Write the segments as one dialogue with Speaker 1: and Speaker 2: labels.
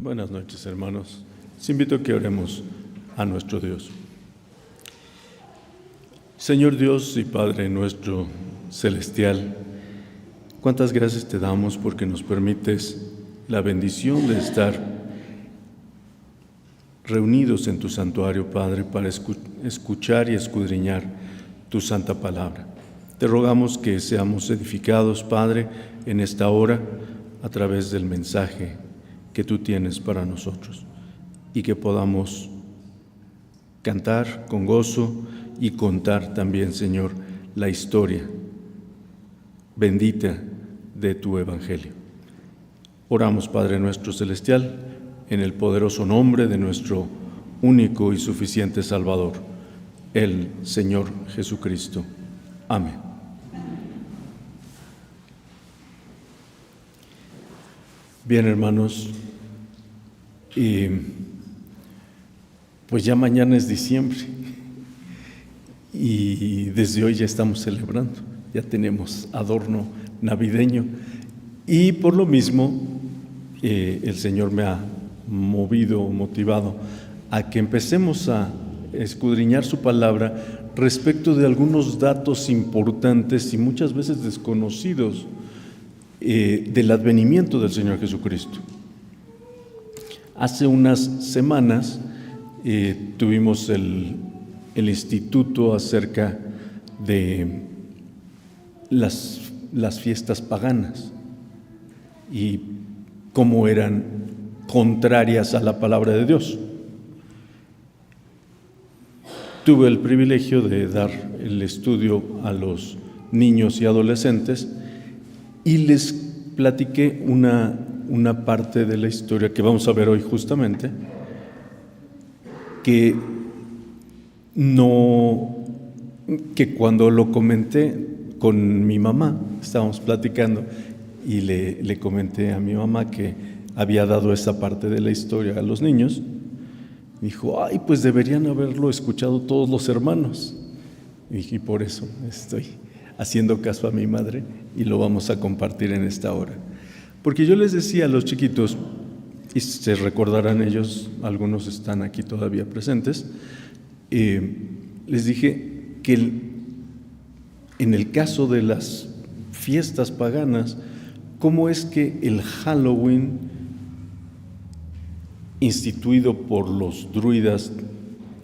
Speaker 1: Buenas noches, hermanos. Les invito a que oremos a nuestro Dios. Señor Dios y Padre nuestro celestial, cuántas gracias te damos porque nos permites la bendición de estar reunidos en tu santuario, Padre, para escuchar y escudriñar tu santa palabra. Te rogamos que seamos edificados, Padre, en esta hora a través del mensaje que tú tienes para nosotros y que podamos cantar con gozo y contar también, Señor, la historia bendita de tu Evangelio. Oramos, Padre nuestro celestial, en el poderoso nombre de nuestro único y suficiente Salvador, el Señor Jesucristo. Amén. Bien, hermanos, y pues ya mañana es diciembre y desde hoy ya estamos celebrando, ya tenemos adorno navideño y por lo mismo el Señor me ha motivado a que empecemos a escudriñar su palabra respecto de algunos datos importantes y muchas veces desconocidos del advenimiento del Señor Jesucristo. Hace unas semanas tuvimos el instituto acerca de las fiestas paganas y cómo eran contrarias a la palabra de Dios. Tuve el privilegio de dar el estudio a los niños y adolescentes y les platiqué una parte de la historia que vamos a ver hoy justamente, que cuando lo comenté con mi mamá, estábamos platicando y le comenté a mi mamá que había dado esa parte de la historia a los niños, dijo, ay, pues deberían haberlo escuchado todos los hermanos. Y por eso estoy haciendo caso a mi madre y lo vamos a compartir en esta hora. Porque yo les decía a los chiquitos, y se recordarán ellos, algunos están aquí todavía presentes, les dije que en el caso de las fiestas paganas, cómo es que el Halloween, instituido por los druidas,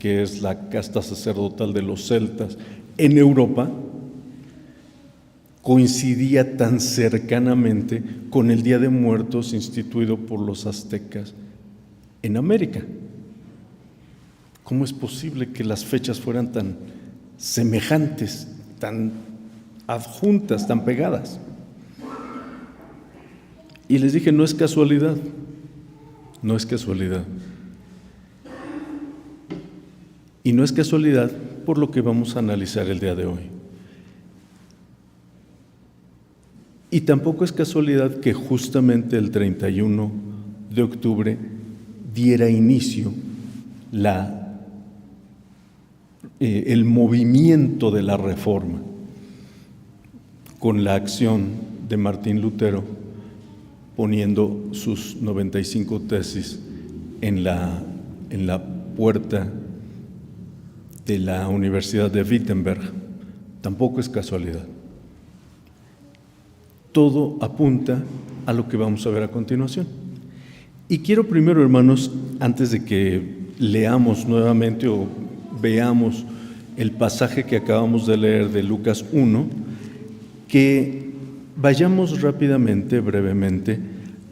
Speaker 1: que es la casta sacerdotal de los celtas en Europa, coincidía tan cercanamente con el Día de Muertos instituido por los aztecas en América. ¿Cómo es posible que las fechas fueran tan semejantes, tan adjuntas, tan pegadas? Y les dije, no es casualidad, no es casualidad. Y no es casualidad por lo que vamos a analizar el día de hoy. Y tampoco es casualidad que justamente el 31 de octubre diera inicio el movimiento de la Reforma, con la acción de Martín Lutero poniendo sus 95 tesis en la puerta de la Universidad de Wittenberg. Tampoco es casualidad. Todo apunta a lo que vamos a ver a continuación. Y quiero primero, hermanos, antes de que leamos nuevamente o veamos el pasaje que acabamos de leer de Lucas 1, que vayamos rápidamente, brevemente,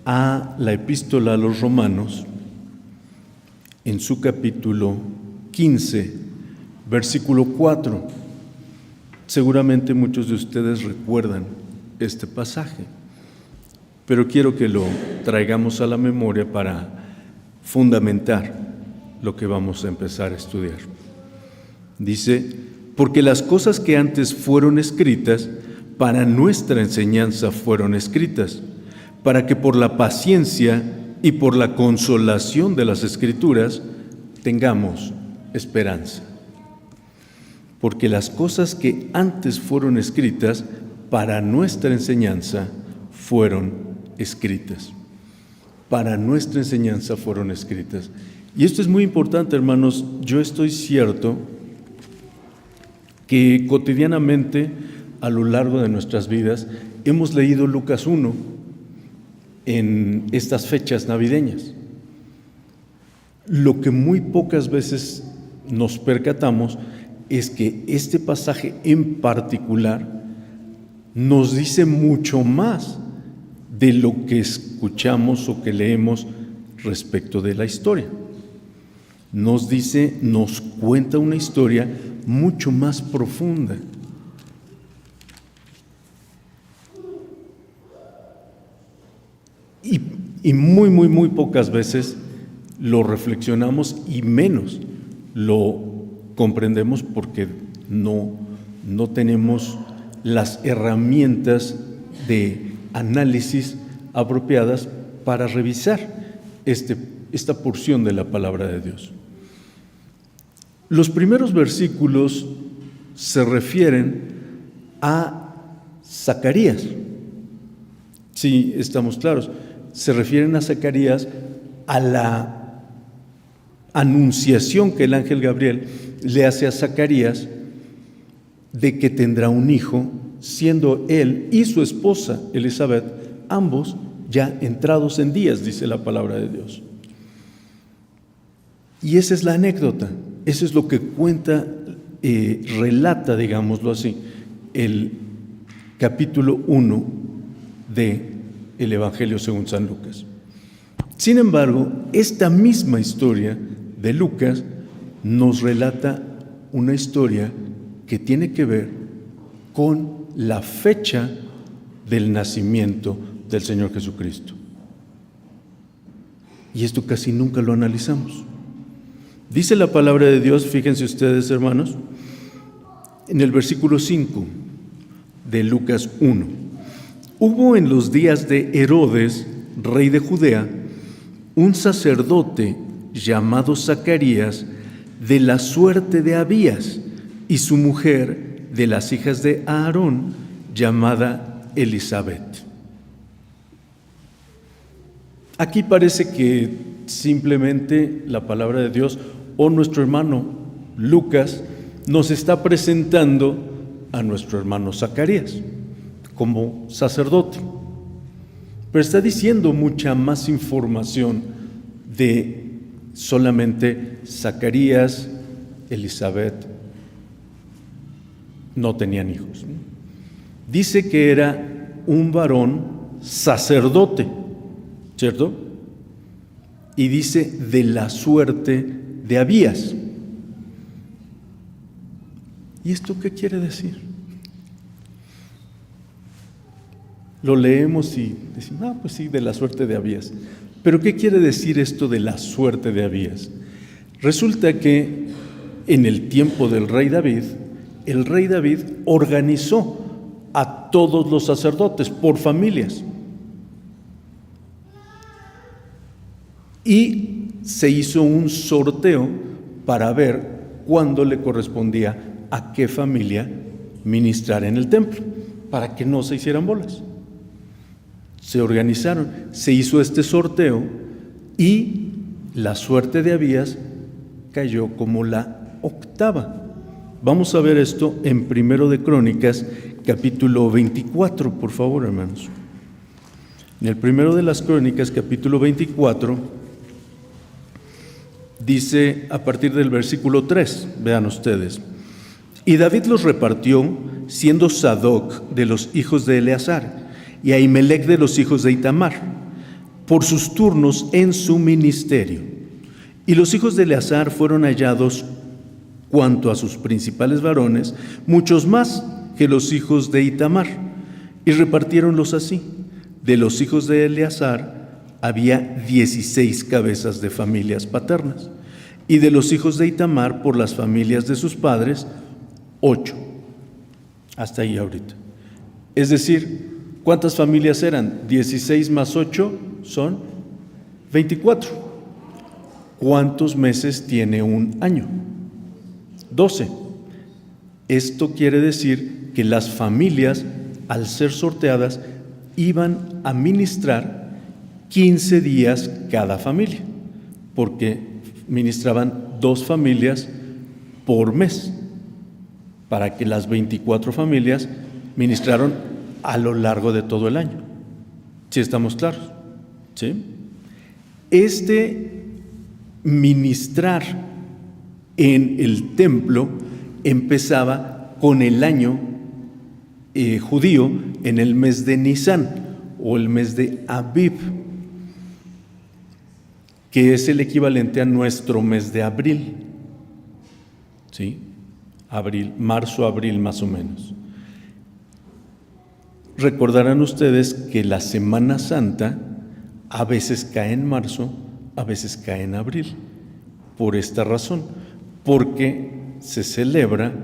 Speaker 1: a la epístola a los Romanos, en su capítulo 15, versículo 4. Seguramente muchos de ustedes recuerdan este pasaje, pero quiero que lo traigamos a la memoria para fundamentar lo que vamos a empezar a estudiar. Dice, porque las cosas que antes fueron escritas para nuestra enseñanza fueron escritas, para que por la paciencia y por la consolación de las Escrituras tengamos esperanza. Porque las cosas que antes fueron escritas para nuestra enseñanza fueron escritas. para nuestra enseñanza fueron escritas. Y esto es muy importante, hermanos. Yo estoy cierto que cotidianamente, a lo largo de nuestras vidas, hemos leído Lucas 1 en estas fechas navideñas. Lo que muy pocas veces nos percatamos es que este pasaje en particular nos dice mucho más de lo que escuchamos o que leemos respecto de la historia. Nos cuenta una historia mucho más profunda. Y muy pocas veces lo reflexionamos y menos lo comprendemos porque no tenemos las herramientas de análisis apropiadas para revisar esta porción de la palabra de Dios. Los primeros versículos se refieren a Zacarías. Sí, estamos claros. Se refieren a Zacarías, a la anunciación que el ángel Gabriel le hace a Zacarías de que tendrá un hijo, siendo él y su esposa Elizabeth, ambos ya entrados en días, dice la palabra de Dios. Y esa es la anécdota, eso es lo que cuenta, relata, digámoslo así, el capítulo 1 del Evangelio según San Lucas. Sin embargo, esta misma historia de Lucas nos relata una historia que tiene que ver con la fecha del nacimiento del Señor Jesucristo. Y esto casi nunca lo analizamos. Dice la palabra de Dios, fíjense ustedes, hermanos, en el versículo 5 de Lucas 1. Hubo en los días de Herodes, rey de Judea, un sacerdote llamado Zacarías, de la suerte de Abías, y su mujer de las hijas de Aarón, llamada Elizabeth. Aquí parece que simplemente la palabra de Dios o nuestro hermano Lucas nos está presentando a nuestro hermano Zacarías como sacerdote, pero está diciendo mucha más información de solamente Zacarías, Elizabeth no tenían hijos. Dice que era un varón sacerdote, ¿cierto? Y dice de la suerte de Abías. ¿Y esto qué quiere decir? Lo leemos y decimos, pues sí, de la suerte de Abías. Pero ¿qué quiere decir esto de la suerte de Abías? Resulta que en el tiempo del rey David, el rey David organizó a todos los sacerdotes por familias. Y se hizo un sorteo para ver cuándo le correspondía a qué familia ministrar en el templo, para que no se hicieran bolas. Se organizaron, se hizo este sorteo y la suerte de Abías cayó como la octava. Vamos a ver esto en Primero de Crónicas, capítulo 24, por favor, hermanos. En el Primero de las Crónicas, capítulo 24, dice a partir del versículo 3, vean ustedes. Y David los repartió, siendo Sadoc de los hijos de Eleazar y Ahimelech de los hijos de Itamar, por sus turnos en su ministerio. Y los hijos de Eleazar fueron hallados, cuanto a sus principales varones, muchos más que los hijos de Itamar, y repartiéronlos así. De los hijos de Eleazar había 16 cabezas de familias paternas, y de los hijos de Itamar, por las familias de sus padres, 8. Hasta ahí ahorita. Es decir, ¿cuántas familias eran? 16 más 8 son 24. ¿Cuántos meses tiene un año? 12. Esto quiere decir que las familias, al ser sorteadas, iban a ministrar 15 días cada familia, porque ministraban 2 familias por mes, para que las 24 familias ministraron a lo largo de todo el año. ¿Sí estamos claros? ¿Sí? Este ministrar en el templo empezaba con el año judío en el mes de Nisan o el mes de Aviv, que es el equivalente a nuestro mes de abril. ¿Sí? Abril, marzo, abril más o menos. Recordarán ustedes que la Semana Santa a veces cae en marzo, a veces cae en abril, por esta razón, porque se celebra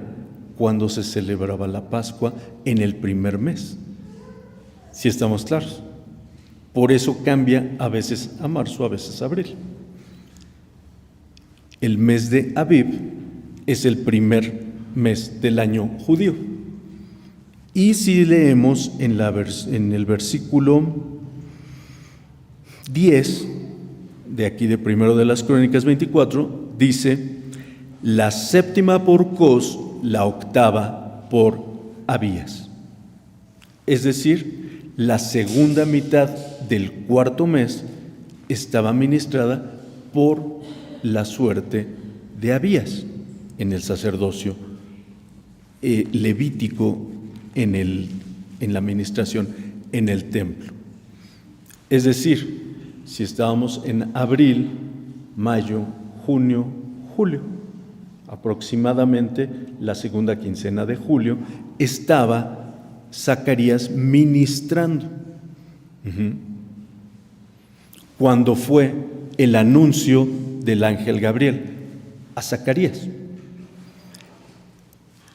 Speaker 1: cuando se celebraba la Pascua en el primer mes. ¿Sí estamos claros? Por eso cambia a veces a marzo, a veces a abril. El mes de Aviv es el primer mes del año judío. Y si leemos en el versículo 10, de aquí de primero de las Crónicas 24, dice: la séptima por Cos, la octava por Abías. Es decir, la segunda mitad del cuarto mes estaba ministrada por la suerte de Abías en el sacerdocio levítico, en la administración en el templo. Es decir, si estábamos en abril, mayo, junio, julio, aproximadamente la segunda quincena de julio, estaba Zacarías ministrando. Cuando fue el anuncio del ángel Gabriel a Zacarías.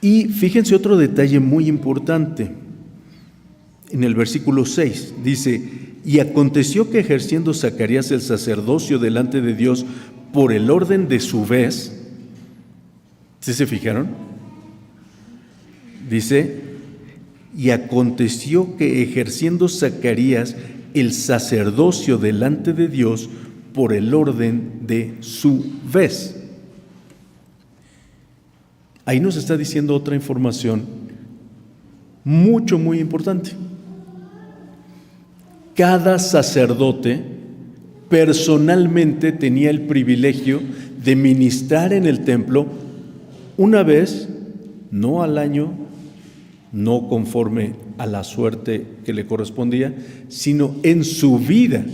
Speaker 1: Y fíjense otro detalle muy importante. En el versículo 6 dice: y aconteció que ejerciendo Zacarías el sacerdocio delante de Dios por el orden de su vez. ¿Sí se fijaron? Dice: y aconteció que ejerciendo Zacarías el sacerdocio delante de Dios por el orden de su vez. Ahí nos está diciendo otra información muy importante. Cada sacerdote personalmente tenía el privilegio de ministrar en el templo una vez, no al año, no conforme a la suerte que le correspondía, sino en su vida.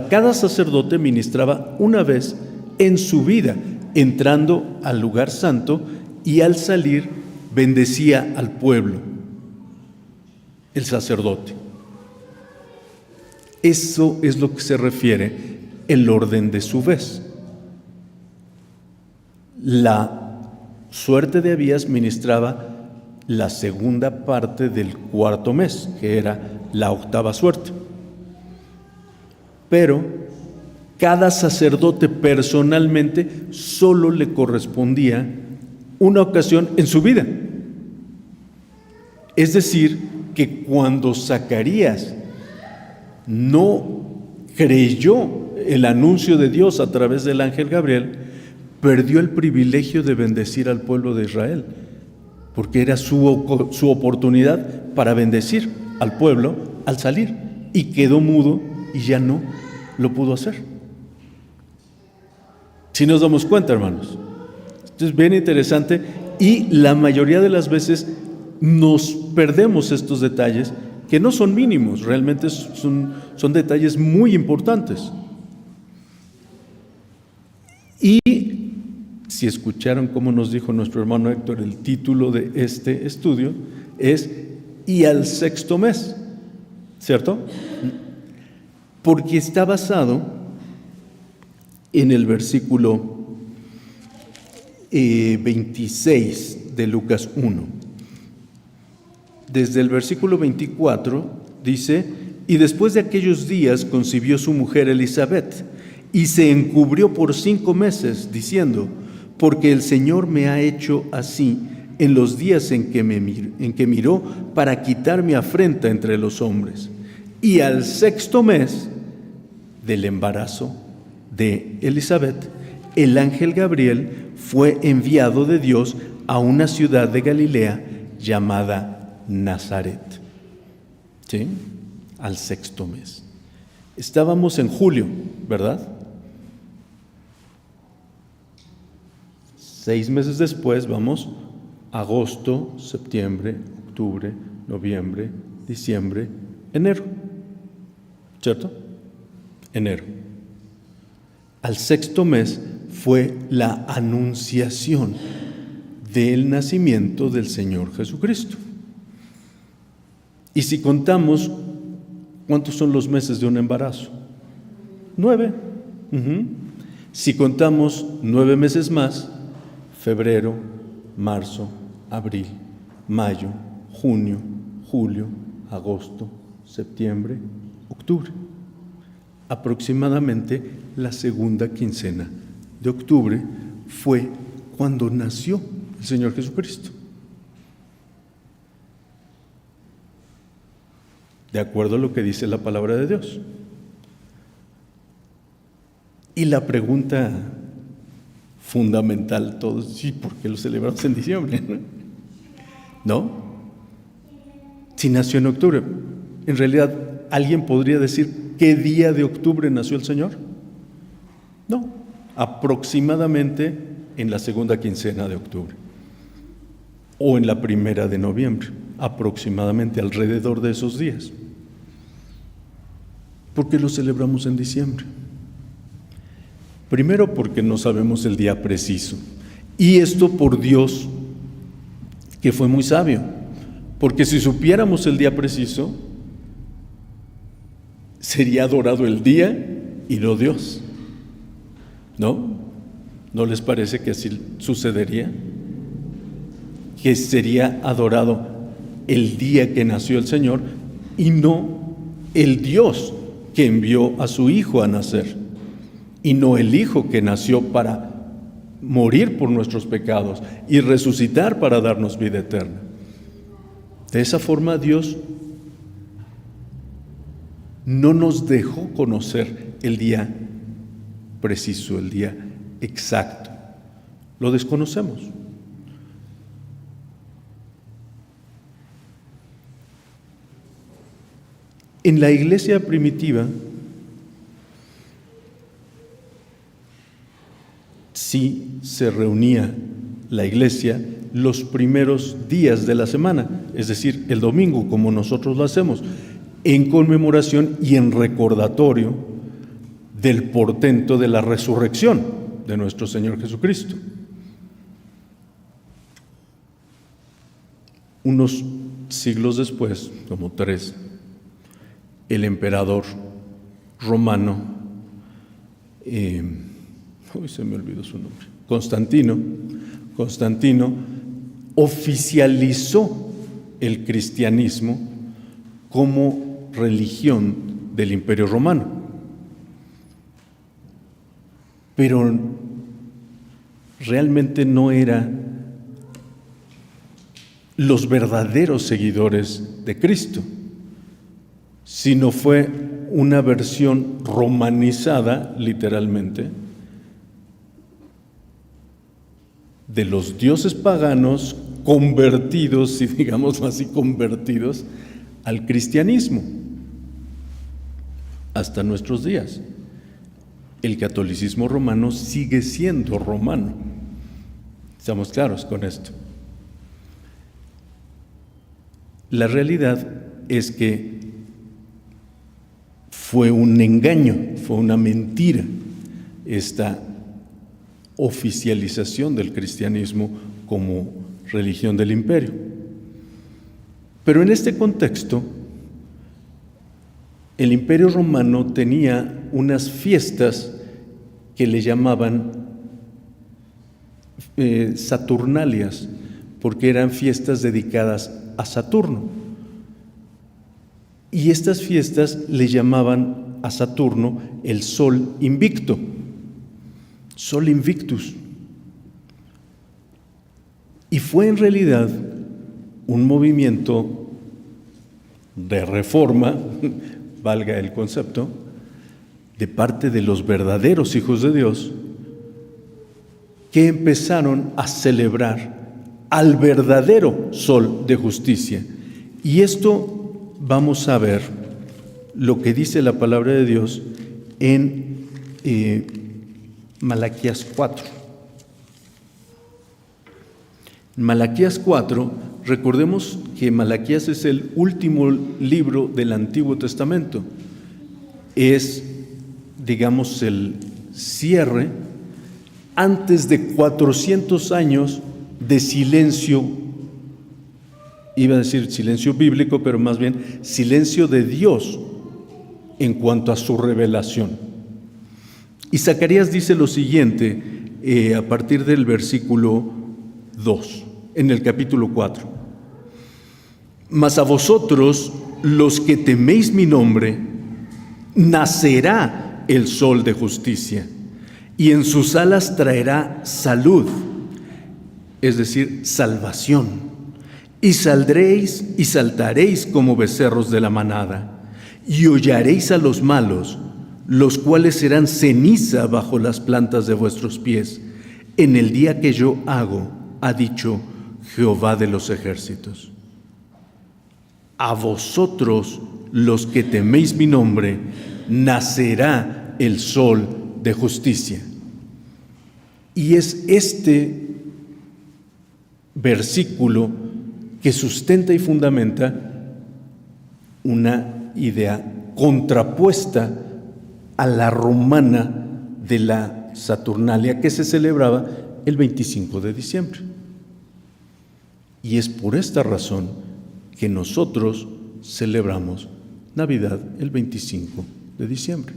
Speaker 1: Cada sacerdote ministraba una vez en su vida, entrando al lugar santo, y al salir bendecía al pueblo, el sacerdote. Eso es lo que se refiere el orden de su vez. La suerte de Abías ministraba la segunda parte del cuarto mes, que era la octava suerte. Pero cada sacerdote personalmente solo le correspondía una ocasión en su vida. Es decir, que cuando Zacarías no creyó el anuncio de Dios a través del ángel Gabriel, perdió el privilegio de bendecir al pueblo de Israel, porque era su oportunidad para bendecir al pueblo al salir, y quedó mudo y ya no lo pudo hacer. Si nos damos cuenta, hermanos. Esto es bien interesante, y la mayoría de las veces nos perdemos estos detalles, que no son mínimos, realmente son detalles muy importantes. Y si escucharon cómo nos dijo nuestro hermano Héctor, el título de este estudio es "y al sexto mes", ¿cierto? Porque está basado en el versículo 26 de Lucas 1. Desde el versículo 24 dice: y después de aquellos días concibió su mujer Elizabeth, y se encubrió por 5 meses, diciendo: porque el Señor me ha hecho así en los días en que miró para quitar mi afrenta entre los hombres. Y al 6º mes del embarazo de Elizabeth, el ángel Gabriel fue enviado de Dios a una ciudad de Galilea llamada Nazaret. ¿Sí? Al 6º mes. Estábamos en julio, ¿verdad? 6 meses después vamos agosto, septiembre, octubre, noviembre, diciembre, enero. ¿Cierto? Enero. Al 6º mes fue la anunciación del nacimiento del Señor Jesucristo. Y si contamos, ¿cuántos son los meses de un embarazo? 9. Si contamos 9 meses más, febrero, marzo, abril, mayo, junio, julio, agosto, septiembre, octubre. Aproximadamente la segunda quincena de octubre fue cuando nació el Señor Jesucristo. De acuerdo a lo que dice la palabra de Dios. Y la pregunta fundamental, todos, sí, ¿por qué lo celebramos en diciembre? ¿No? Si nació en octubre, en realidad, ¿alguien podría decir qué día de octubre nació el Señor? No, aproximadamente en la segunda quincena de octubre o en la primera de noviembre, aproximadamente alrededor de esos días. ¿Por qué lo celebramos en diciembre? Primero porque no sabemos el día preciso, y esto por Dios, que fue muy sabio, porque si supiéramos el día preciso, sería adorado el día y no Dios. ¿No? ¿No les parece que así sucedería? Que sería adorado el día que nació el Señor y no el Dios que envió a su Hijo a nacer, y no el Hijo que nació para morir por nuestros pecados y resucitar para darnos vida eterna. De esa forma Dios no nos dejó conocer el día preciso, el día exacto. Lo desconocemos. En la iglesia primitiva, sí se reunía la iglesia los primeros días de la semana, es decir, el domingo, como nosotros lo hacemos, en conmemoración y en recordatorio del portento de la resurrección de nuestro Señor Jesucristo. Unos siglos después, como 3, el emperador romano, hoy se me olvidó su nombre, Constantino oficializó el cristianismo como religión del Imperio Romano. Pero realmente no eran los verdaderos seguidores de Cristo, sino fue una versión romanizada, literalmente, de los dioses paganos convertidos, si digamos así, convertidos al cristianismo hasta nuestros días. El catolicismo romano sigue siendo romano. Estamos claros con esto. La realidad es que fue un engaño, fue una mentira esta oficialización del cristianismo como religión del imperio. Pero en este contexto, el Imperio Romano tenía unas fiestas que le llamaban Saturnalias, porque eran fiestas dedicadas a Saturno. Y estas fiestas le llamaban a Saturno el Sol Invicto, Sol Invictus. Y fue en realidad un movimiento de reforma valga el concepto, de parte de los verdaderos hijos de Dios, que empezaron a celebrar al verdadero sol de justicia. Y esto vamos a ver lo que dice la palabra de Dios en Malaquías 4. En Malaquías 4, recordemos que Malaquías es el último libro del Antiguo Testamento. Es, digamos, el cierre antes de 400 años de silencio, iba a decir silencio bíblico, pero más bien silencio de Dios en cuanto a su revelación. Y Zacarías dice lo siguiente a partir del versículo 2, en el capítulo 4. Mas a vosotros, los que teméis mi nombre, nacerá el sol de justicia, y en sus alas traerá salud, es decir, salvación. Y saldréis y saltaréis como becerros de la manada, y hollaréis a los malos, los cuales serán ceniza bajo las plantas de vuestros pies, en el día que yo hago, ha dicho Jehová de los ejércitos. A vosotros, los que teméis mi nombre, nacerá el sol de justicia. Y es este versículo que sustenta y fundamenta una idea contrapuesta a la romana de la Saturnalia, que se celebraba el 25 de diciembre. Y es por esta razón que nosotros celebramos Navidad el 25 de diciembre,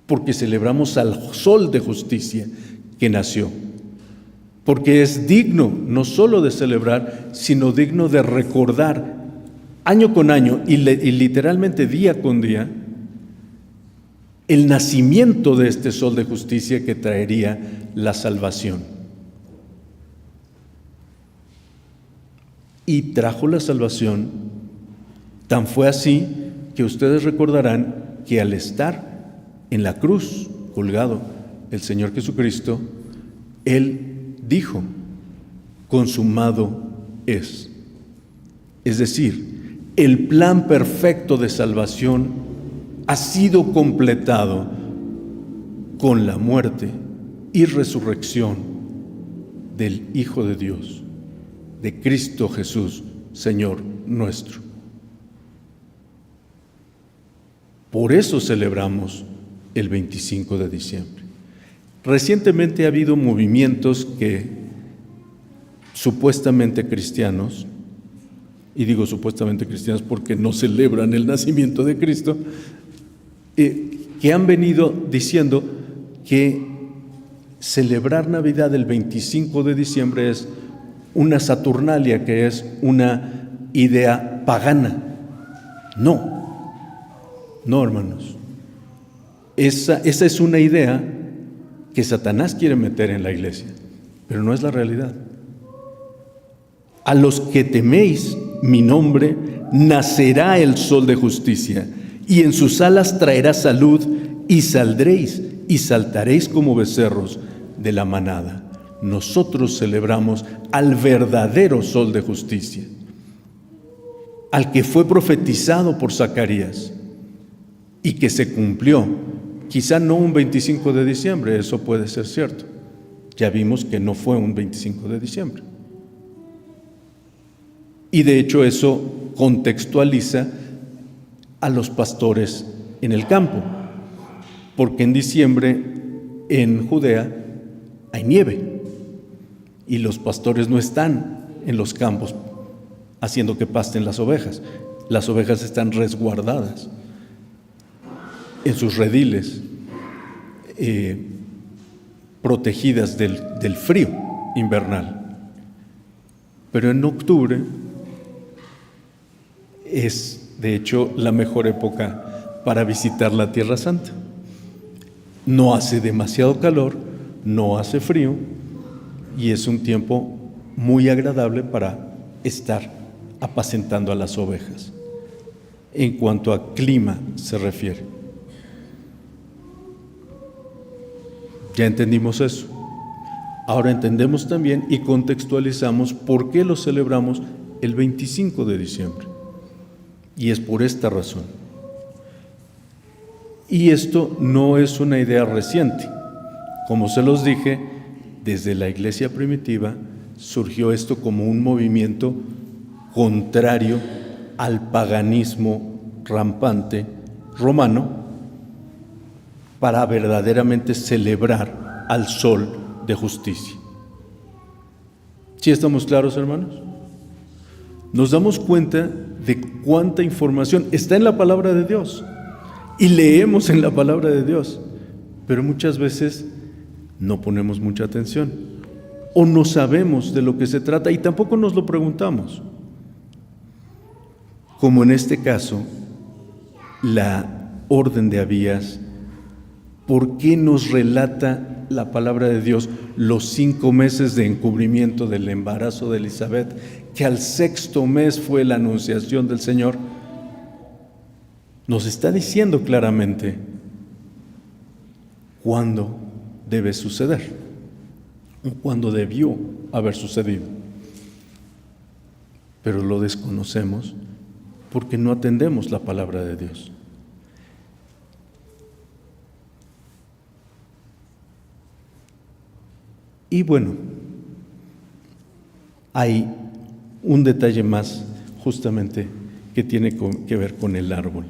Speaker 1: porque celebramos al sol de justicia que nació, porque es digno no solo de celebrar, sino digno de recordar año con año y literalmente día con día el nacimiento de este sol de justicia que traería la salvación. Y trajo la salvación, tan fue así que ustedes recordarán que al estar en la cruz colgado el Señor Jesucristo, Él dijo, consumado es. Es decir, el plan perfecto de salvación ha sido completado con la muerte y resurrección del Hijo de Dios, de Cristo Jesús, Señor nuestro. Por eso celebramos el 25 de diciembre. Recientemente ha habido movimientos que supuestamente cristianos, y digo supuestamente cristianos porque no celebran el nacimiento de Cristo, que han venido diciendo que celebrar Navidad el 25 de diciembre es una Saturnalia, que es una idea pagana. No, hermanos. Esa es una idea que Satanás quiere meter en la iglesia, pero no es la realidad. A los que teméis mi nombre, nacerá el sol de justicia, y en sus alas traerá salud, y saldréis y saltaréis como becerros de la manada. Nosotros celebramos al verdadero sol de justicia, al que fue profetizado por Zacarías y que se cumplió. Quizá no un 25 de diciembre, eso puede ser cierto. Ya vimos que no fue un 25 de diciembre. Y de hecho eso contextualiza a los pastores en el campo, porque en diciembre en Judea hay nieve y los pastores no están en los campos haciendo que pasten las ovejas. Las ovejas están resguardadas en sus rediles, protegidas del frío invernal. Pero en octubre es, de hecho, la mejor época para visitar la Tierra Santa. No hace demasiado calor, no hace frío, y es un tiempo muy agradable para estar apacentando a las ovejas. en cuanto a clima se refiere. Ya entendimos eso. Ahora entendemos también y contextualizamos por qué lo celebramos el 25 de diciembre. Y es por esta razón. Y esto no es una idea reciente. Como se los dije, desde la iglesia primitiva surgió esto como un movimiento contrario al paganismo rampante romano para verdaderamente celebrar al sol de justicia. ¿Sí estamos claros, hermanos? Nos damos cuenta de cuánta información está en la palabra de Dios y leemos en la palabra de Dios, pero muchas veces no ponemos mucha atención o no sabemos de lo que se trata y tampoco nos lo preguntamos. Como en este caso, la orden de Abías, ¿por qué nos relata la palabra de Dios los 5 meses de encubrimiento del embarazo de Elizabeth, que al 6º mes fue la anunciación del Señor? Nos está diciendo claramente cuándo debe suceder, o cuándo debió haber sucedido. Pero lo desconocemos porque no atendemos la palabra de Dios. Y bueno, hay un detalle más justamente que tiene que ver con el árbol.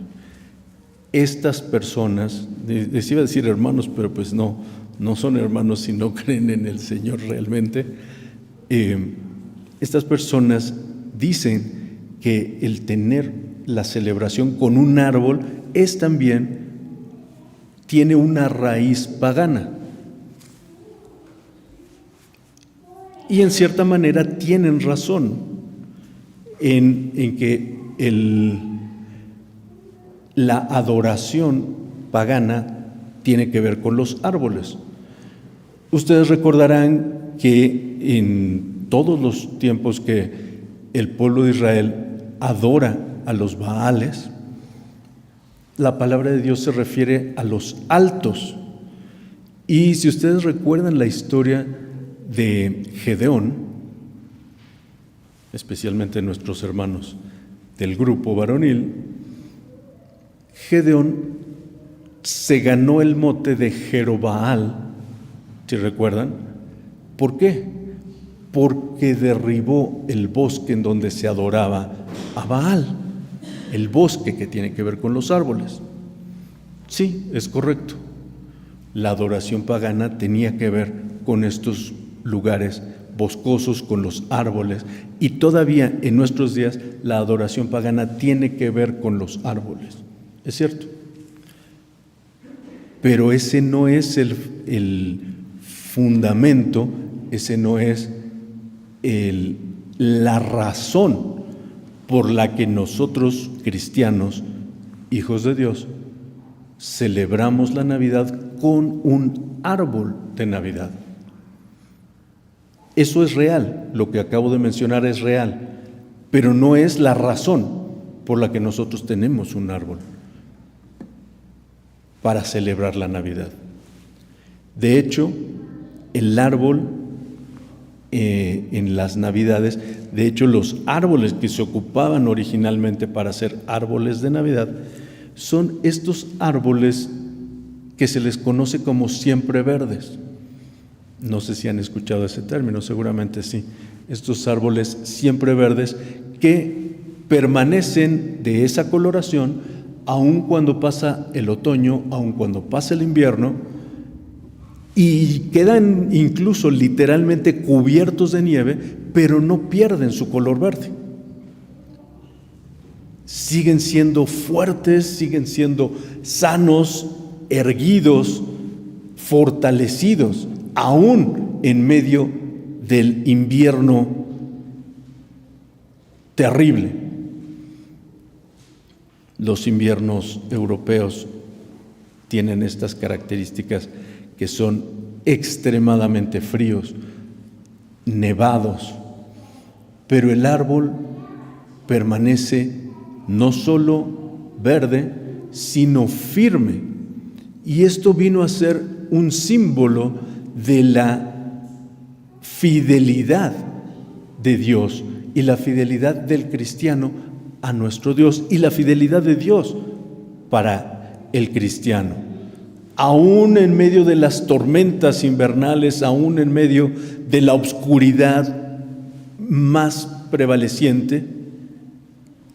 Speaker 1: Estas personas, les iba a decir hermanos, pero pues no son hermanos si no creen en el Señor realmente. Estas personas dicen que el tener la celebración con un árbol tiene una raíz pagana. Y en cierta manera tienen razón en que la adoración pagana tiene que ver con los árboles. Ustedes recordarán que en todos los tiempos que el pueblo de Israel adora a los Baales, la palabra de Dios se refiere a los altos. Y si ustedes recuerdan la historia de Gedeón, especialmente nuestros hermanos del grupo varonil, Gedeón se ganó el mote de Jerobaal, si recuerdan. ¿Por qué? Porque derribó el bosque en donde se adoraba a Baal, el bosque que tiene que ver con los árboles. Sí, es correcto. La adoración pagana tenía que ver con estos lugares boscosos, con los árboles, y todavía en nuestros días la adoración pagana tiene que ver con los árboles. Es cierto. Pero ese no es el fundamento, ese no es la razón por la que nosotros, cristianos, hijos de Dios, celebramos la Navidad con un árbol de Navidad. Eso es real, lo que acabo de mencionar es real, pero no es la razón por la que nosotros tenemos un árbol para celebrar la Navidad. De hecho, el árbol en las Navidades, de hecho los árboles que se ocupaban originalmente para hacer árboles de Navidad, son estos árboles que se les conoce como siempre verdes. No sé si han escuchado ese término, seguramente sí. Estos árboles siempre verdes que permanecen de esa coloración aun cuando pasa el otoño, aun cuando pasa el invierno, y quedan incluso literalmente cubiertos de nieve, pero no pierden su color verde. Siguen siendo fuertes, siguen siendo sanos, erguidos, fortalecidos, aún en medio del invierno terrible. Los inviernos europeos tienen estas características que son extremadamente fríos, nevados, pero el árbol permanece no solo verde, sino firme. Y esto vino a ser un símbolo de la fidelidad de Dios y la fidelidad del cristiano a nuestro Dios y la fidelidad de Dios para el cristiano. Aún en medio de las tormentas invernales, aún en medio de la oscuridad más prevaleciente,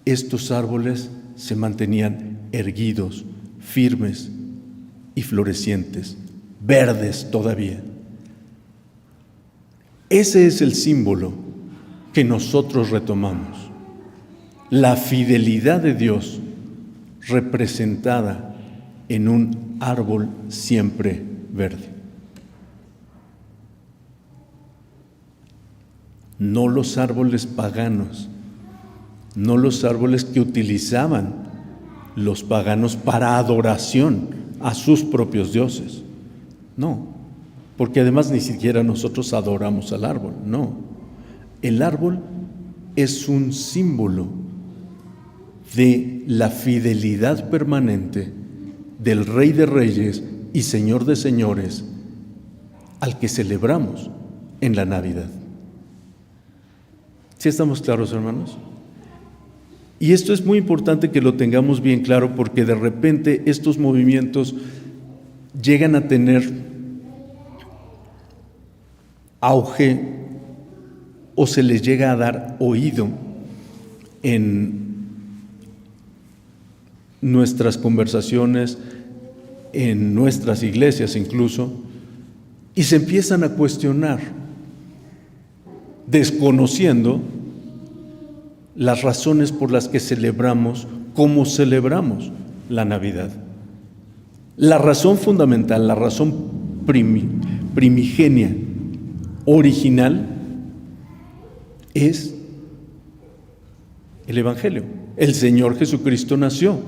Speaker 1: estos árboles se mantenían erguidos, firmes y florecientes, verdes todavía. Ese es el símbolo que nosotros retomamos, la fidelidad de Dios representada en un árbol siempre verde. No los árboles paganos, no los árboles que utilizaban los paganos para adoración a sus propios dioses. No, porque además ni siquiera nosotros adoramos al árbol, no. El árbol es un símbolo de la fidelidad permanente del Rey de Reyes y Señor de Señores al que celebramos en la Navidad. ¿Sí estamos claros, hermanos? Y esto es muy importante que lo tengamos bien claro, porque de repente estos movimientos llegan a tener auge o se les llega a dar oído en nuestras conversaciones, en nuestras iglesias incluso, y se empiezan a cuestionar, desconociendo las razones por las que celebramos como celebramos la Navidad. La razón fundamental, la razón primigenia, original, es el Evangelio. El Señor Jesucristo nació.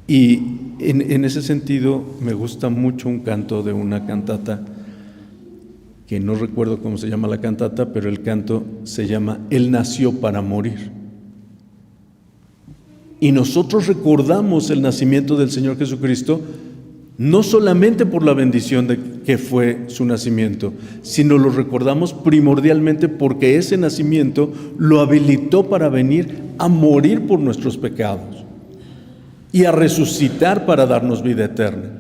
Speaker 1: Y en ese sentido me gusta mucho un canto de una cantata, que no recuerdo cómo se llama la cantata, pero el canto se llama Él nació para morir. Y nosotros recordamos el nacimiento del Señor Jesucristo no solamente por la bendición de que fue su nacimiento, sino lo recordamos primordialmente porque ese nacimiento lo habilitó para venir a morir por nuestros pecados y a resucitar para darnos vida eterna.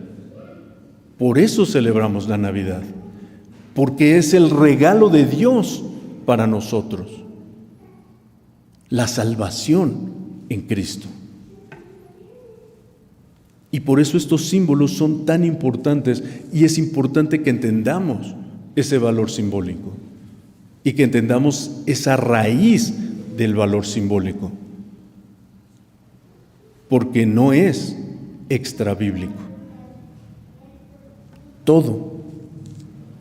Speaker 1: Por eso celebramos la Navidad, porque es el regalo de Dios para nosotros, la salvación en Cristo. Y por eso estos símbolos son tan importantes, y es importante que entendamos ese valor simbólico y que entendamos esa raíz del valor simbólico, porque no es extrabíblico. Todo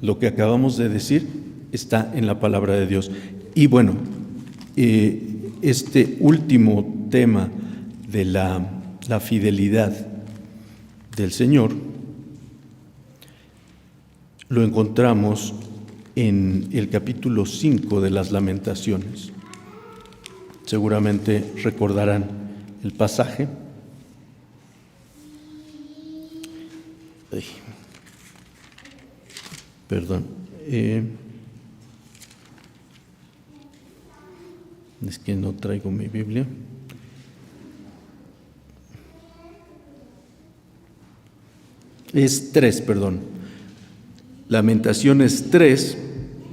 Speaker 1: lo que acabamos de decir está en la palabra de Dios. Y bueno, este último tema de la fidelidad del Señor lo encontramos en el capítulo 5 de las Lamentaciones. Seguramente recordarán el pasaje. Perdón. Es que no traigo mi Biblia. Es 3, perdón. Lamentaciones 3,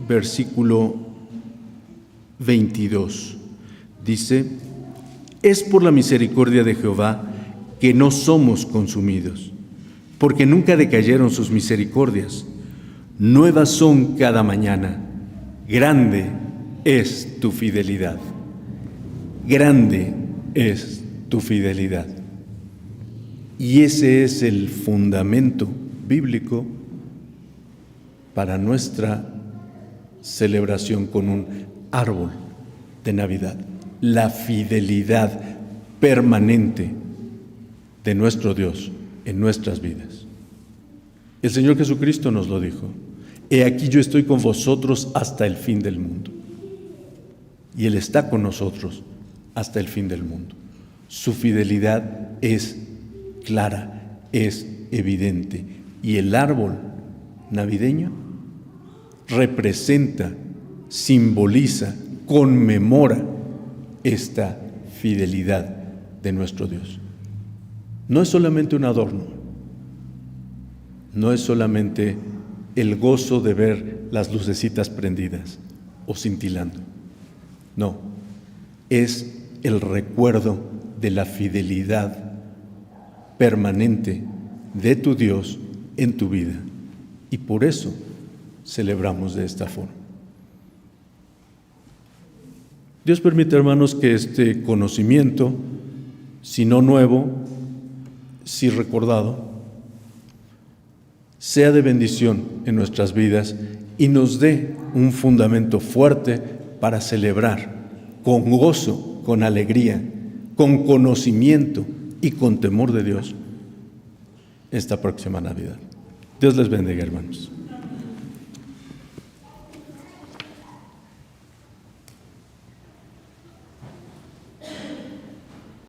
Speaker 1: versículo 22. Dice: es por la misericordia de Jehová que no somos consumidos, porque nunca decayeron sus misericordias. Nuevas son cada mañana. Grande es tu fidelidad. Grande es tu fidelidad. Y ese es el fundamento bíblico para nuestra celebración con un árbol de Navidad. La fidelidad permanente de nuestro Dios en nuestras vidas. El Señor Jesucristo nos lo dijo: he aquí yo estoy con vosotros hasta el fin del mundo. Y Él está con nosotros hasta el fin del mundo. Su fidelidad es clara, es evidente. Y el árbol navideño representa, simboliza, conmemora esta fidelidad de nuestro Dios. No es solamente un adorno, no es solamente el gozo de ver las lucecitas prendidas o cintilando. No, es el recuerdo de la fidelidad permanente de tu Dios en tu vida. Y por eso celebramos de esta forma. Dios permite, hermanos, que este conocimiento, si no nuevo, si recordado, sea de bendición en nuestras vidas y nos dé un fundamento fuerte para celebrar con gozo, con alegría, con conocimiento y con temor de Dios esta próxima Navidad. Dios les bendiga, hermanos.